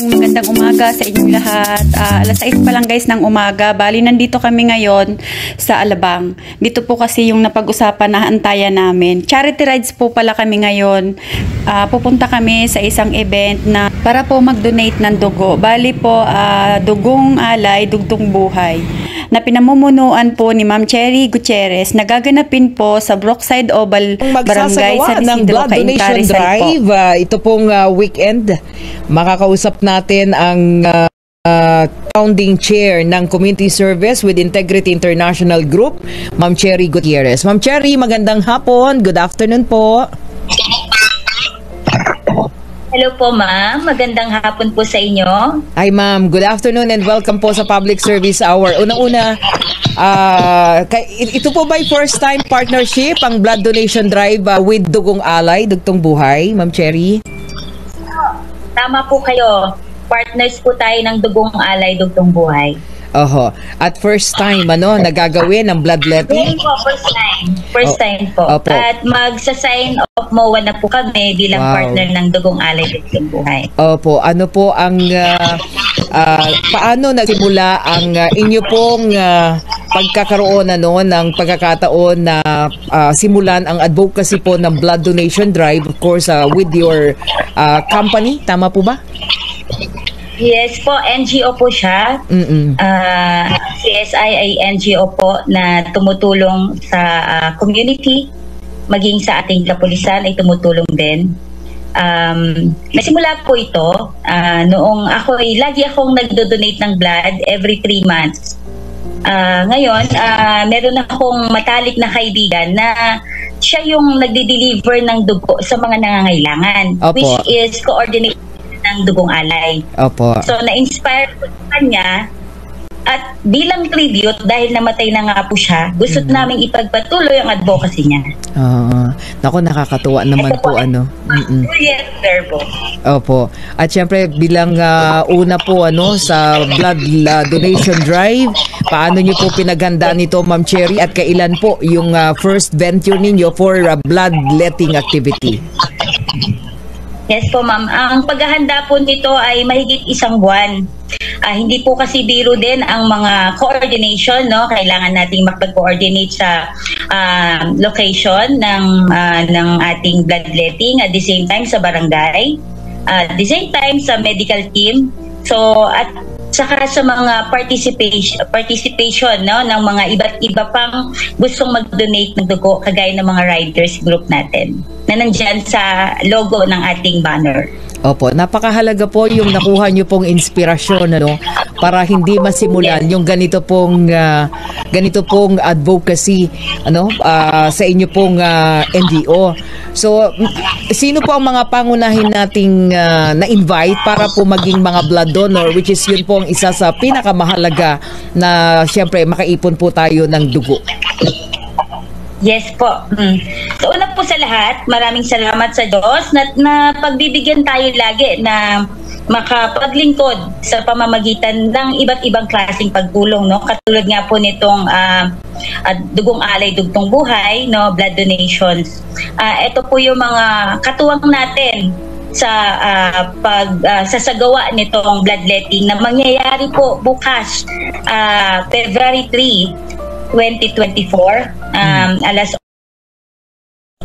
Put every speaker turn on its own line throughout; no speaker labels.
Magandang umaga sa inyong lahat. Alas 6 pa lang guys ng umaga. Bali, nandito kami ngayon sa Alabang. Dito po kasi yung napag-usapan na antayan namin. Charity rides po pala kami ngayon. Pupunta kami sa isang event na para po mag-donate ng dugo. Bali po, dugong alay, dugtong buhay, na pinamumunuan po ni Ma'am Cherry Gutierrez, nagaganapin po sa Brookside Oval Barangay San Isidro, Cainta, Rizal po.
Ito pong weekend, makakausap natin ang founding chair ng Community Service with Integrity International Group, Ma'am Cherry Gutierrez. Ma'am Cherry, magandang hapon. Good afternoon po.
Hello po, ma'am. Magandang hapon po sa inyo.
Hi, ma'am. Good afternoon and welcome po sa Public Service Hour. Unang-una, ito po ba yung first time partnership, ang blood donation drive with Dugong Alay, Dugtong Buhay, Ma'am Cherry?
Tama po kayo. Partners po tayo ng Dugong Alay, Dugtong Buhay.
Oho. At first time, nagagawin ng bloodletting?
Yes po, first time. First time po.
Opo.
At magsa-sign of MOA na po kami bilang partner ng Dugong Alay, Dugtong Buhay.
Opo. Ano po ang, paano nagsimula ang inyo pong pagkakaroon ng pagkakataon na simulan ang advocacy po ng blood donation drive, of course, with your company? Tama po ba?
Yes po, NGO po siya. CSI ay NGO po na tumutulong sa community, maging sa ating kapulisan ay tumutulong din. Nasimula po ito noong lagi akong nagdo-donate ng blood every 3 months. Ngayon, meron akong matalik na kaibigan na siya yung nagde-deliver ng dugo sa mga nangangailangan.
Opo.
Which is coordinated ng Dugong Alay.
Opo.
So, na-inspire ko sa kanya at bilang tribute, dahil namatay na nga po siya, gusto namin ipagpatuloy ang advocacy niya.
Naku, nakakatuwa naman po. Opo. At syempre, bilang una po sa blood donation drive, paano niyo po pinaghandaan nito, Ma'am Cherry, at kailan po yung first venture ninyo for bloodletting activity?
Yes po, ma'am. Ang paghahanda po nito ay mahigit 1 buwan. Hindi po kasi biro din ang mga coordination, no? Kailangan nating makipag-coordinate sa location ng ating bloodletting, at the same time sa barangay, at the same time sa medical team. So, at saka sa mga participation no, ng mga iba't iba pang gustong mag-donate ng dugo, kagaya ng mga riders group natin na nandyan sa logo ng ating banner.
Opo, napakahalaga po yung nakuha nyo pong inspirasyon para hindi masimulan yung ganito pong advocacy sa inyo pong NGO. So, sino po ang mga pangunahin nating na-invite para po maging mga blood donor, which is yun po ang isa sa pinakamahalaga na siyempre makaipon po tayo ng dugo?
Yes po. So una po sa lahat, maraming salamat sa Diyos na pagbibigyan tayo lagi na makapaglingkod sa pamamagitan ng iba't ibang klaseng pagtulong, no? Katulad nga po nitong Dugong Alay, Dugtong Buhay, no, blood donations. Ito po yung mga katuwang natin sa sasagawa nitong bloodletting na mangyayari po bukas, February 3, 2024, alas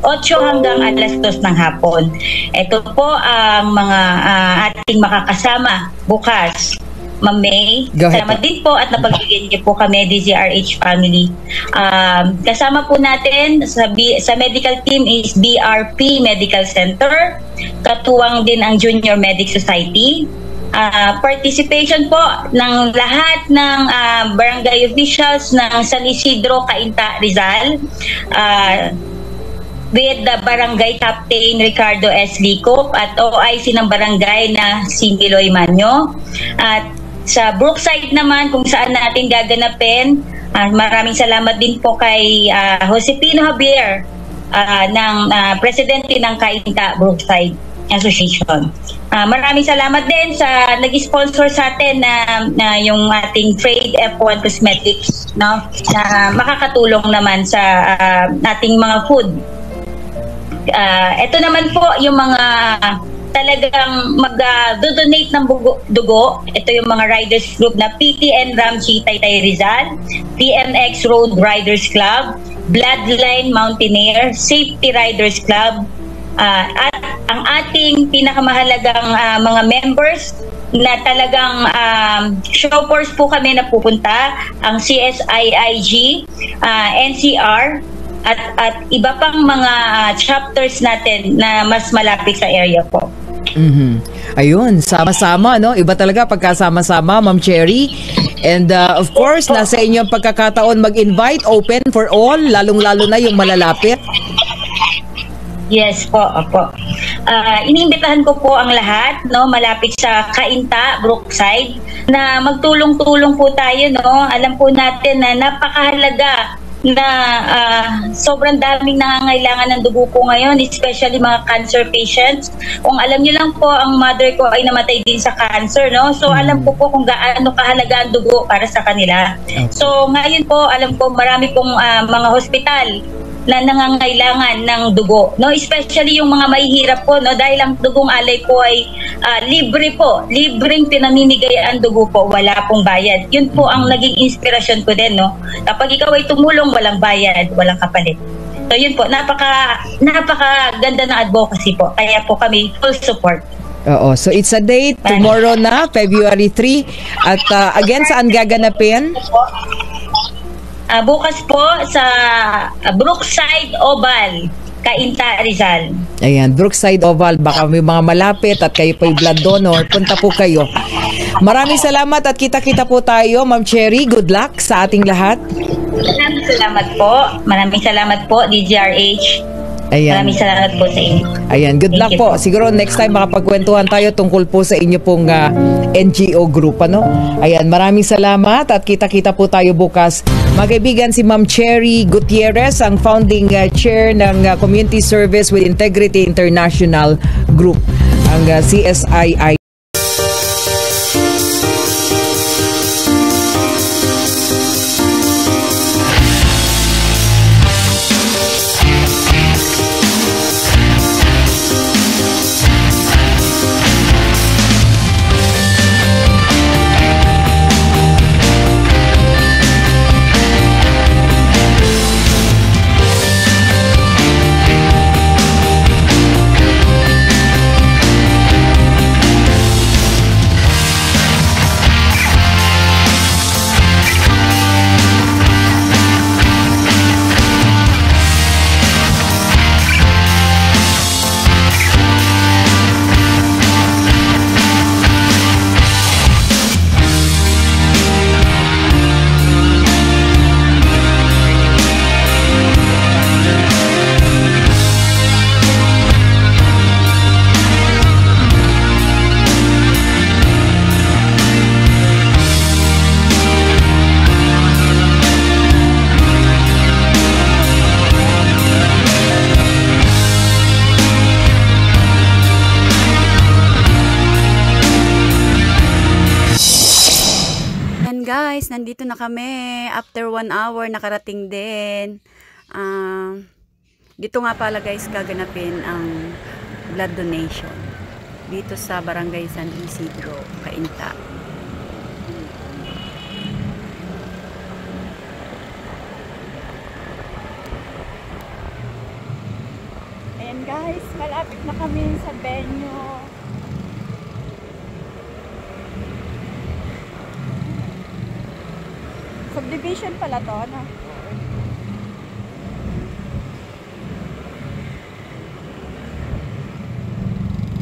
8 hanggang alas 2 ng hapon. Ito po ang mga ating makakasama bukas. Ma'am May, salamat din po at napagbigyan niyo po kami, DZRH family. Kasama po natin sa medical team is BRP Medical Center, katuwang din ang Junior Medic Society. Participation po ng lahat ng barangay officials ng San Isidro, Cainta, Rizal, with the Barangay Captain Ricardo S. Licop at OIC ng barangay na si Miloy Manyo. At sa Brookside naman, kung saan natin gaganapin, maraming salamat din po kay Josepino Javier, ng presidente ng Cainta Brookside Association. Maraming salamat din sa nag-sponsor sa atin na yung ating Trade F1 Cosmetics, no, na makakatulong naman sa ating mga food. Ito naman po yung mga talaga talagang mag-donate ng dugo, ito yung mga riders group na PTN Ramji Taytay Rizal, PMX Road Riders Club, Bloodline Mountaineer, Safety Riders Club, at ang ating pinakamahalagang mga members na talagang shoppers po kami na pupunta, ang CSIIG, NCR, at iba pang mga chapters natin na mas malapit sa area po.
Ayun, sama-sama, no? Iba talaga pagkasama-sama, Ma'am Cherry. And of course, nasa inyong pagkakataon mag-invite, open for all, lalong-lalo na yung malalapit.
Yes po, opo. Iniimbitahan ko po ang lahat, no, malapit sa Cainta, Brookside, na magtulong-tulong po tayo, no. Alam po natin na napakahalaga na sobrang daming nangangailangan ng dugo po ngayon, especially mga cancer patients. Kung alam niyo lang po, ang mother ko ay namatay din sa cancer, no? So alam ko po kung gaano kahalaga ang dugo para sa kanila. So ngayon po, alam ko marami pong mga hospital na nangangailangan ng dugo, no, especially yung mga mahihirap po, no, dahil ang dugong alay po ay libre po, libreng pinamimigay ang dugo po, wala pong bayad. Yun po ang naging inspirasyon ko din, no, kapag ikaw ay tumulong, walang bayad, walang kapalit. So yun po, napaka ganda ng advocacy po, kaya po kami full support.
Oo, so it's a date tomorrow na, February 3, at again, saan gaganapin?
Bukas po sa Brookside Oval, Cainta, Rizal.
Ayan, Brookside Oval, baka may mga malapit at kayo po'y blood donor, punta po kayo. Maraming salamat at kita-kita po tayo, Ma'am Cherry. Good luck sa ating lahat.
Maraming salamat po, DGRH.
Ayan.
Maraming salamat po sa inyo.
Ayan, good luck po. Siguro next time makapagkwentuhan tayo tungkol po sa inyo pong NGO group, ano? Ayan, maraming salamat at kita-kita po tayo bukas. Mga kaibigan, si Ma'am Cherry Gutierrez, ang founding chair ng Community Service with Integrity International Group, ang CSII.
Guys, nandito na kami. After 1 hour, nakarating din. Dito nga pala guys, gaganapin ang blood donation. Dito sa Barangay San Isidro, Cainta. Ayan guys, malapit na kami sa venue. Subdivision pala to, ano?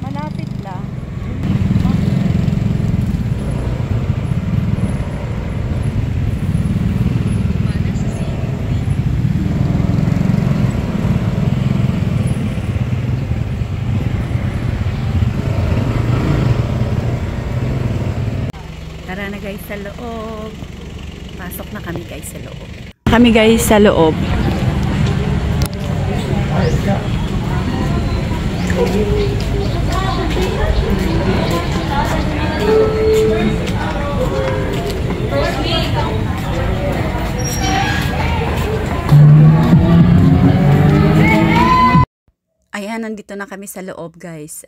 Malapit lang. Tara na guys sa loob. Pasok na kami guys sa loob. Kami guys sa loob. Ayan, nandito na kami sa loob guys.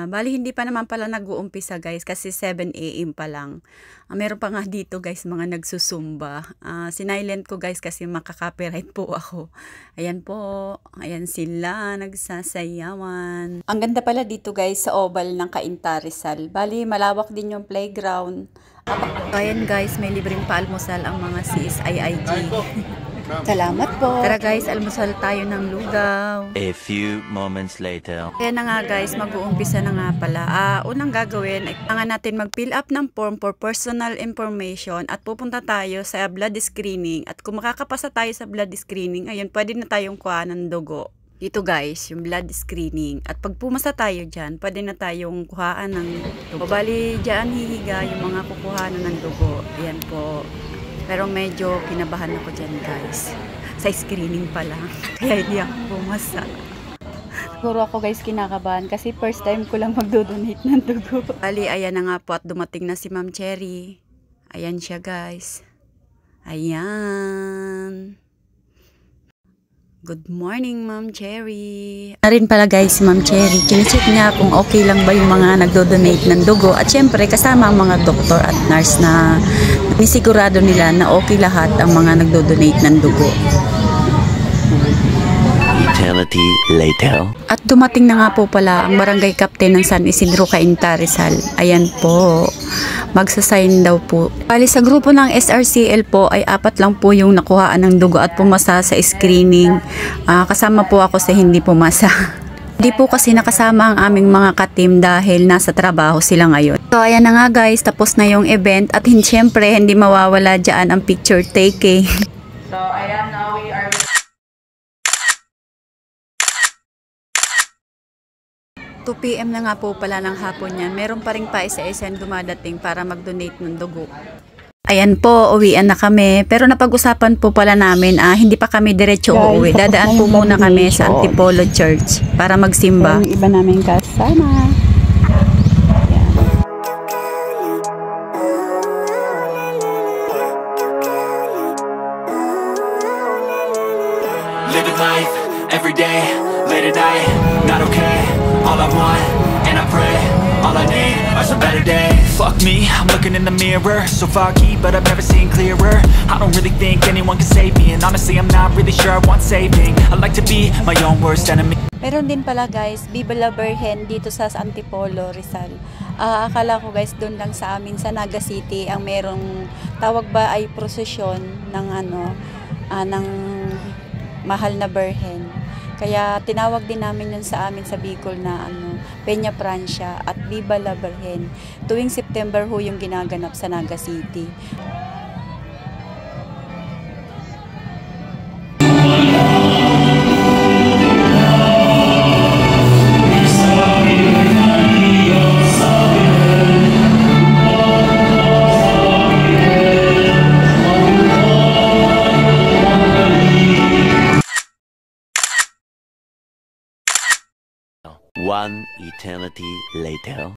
Bali hindi pa naman pala nag-uumpisa guys kasi 7 AM pa lang. Meron pa nga dito guys mga nagsusumba. Sinilent ko guys kasi makaka-copyright po ako. Ayan po, ayan sila nagsasayawan. Ang ganda pala dito guys sa oval ng Cainta Rizal. Bali malawak din yung playground. Ayan guys, may libreng paalmusal ang mga CSIIG. Salamat po. Tara guys, almusal tayo ng lugaw.
A few moments later.
Kaya na nga guys, mag-uumpisa na nga pala. Unang gagawin, ay kailangan natin mag-fill up ng form for personal information at pupunta tayo sa blood screening. At kung makakapasa tayo sa blood screening, ayun, pwede na tayong kuha ng dugo. Dito guys, yung blood screening. At pag pumasa tayo dyan, pwede na tayong kuhaan ng dugo. Bali, dyan hihiga yung mga kukuhanan ng dugo. Ayan po. Pero medyo kinabahan ako dyan guys. Sa screening pa lang. Kaya hindi ako pumasa. Siguro ako guys kinakabahan kasi first time ko lang magdodonate ng dugo. Bali, ayan na nga po at dumating na si Ma'am Cherry. Ayan siya guys. Ayan. Good morning, Ma'am Cherry. Na rin pala guys si Ma'am Cherry. Kinicheck niya kung okay lang ba yung mga nagdo-donate ng dugo. At syempre kasama ang mga doktor at nurse na nisigurado nila na okay lahat ang mga nagdo-donate ng dugo.
Eternity later.
At dumating na nga po pala ang barangay captain ng San Isidro Cainta Rizal. Ayan po. Magsasign daw po. Bali sa grupo ng SRCL po ay 4 lang po yung nakuhaan ng dugo at pumasa sa screening. Kasama po ako sa hindi pumasa. Hindi po kasi nakasama ang aming mga ka-team dahil nasa trabaho sila ngayon. So ayan na nga guys, tapos na yung event at syempre hindi mawawala dyan ang picture taking. So ayan, now we are 2 PM na nga po pala ng hapon yan. Meron pa rin pa isa-isa dumadating para mag-donate ng dugo. Ayan po, uwian na kami. Pero napag-usapan po pala namin, hindi pa kami diretso uuwi. Dadaan po muna kami sa Antipolo Church para magsimba. Yung iba namin kasama.
Living life, every day, late at night, not okay. All I want, and I pray, all I need are some better days. Fuck me, I'm looking in the mirror, so foggy, but I've never seen clearer. I don't really think anyone can save me, and honestly I'm not really sure I want saving. I like to be my own worst enemy.
Meron din pala guys, Viva la Virgen dito sa Antipolo, Rizal. Akala ko guys doon lang sa amin sa Naga City ang merong tawag ba ay prosesyon ng ng mahal na Birhen. Kaya tinawag din namin yun sa amin sa Bicol na Peña Francia at Viva la Virgen. Tuwing September ho yung ginaganap sa Naga City.
One eternity later.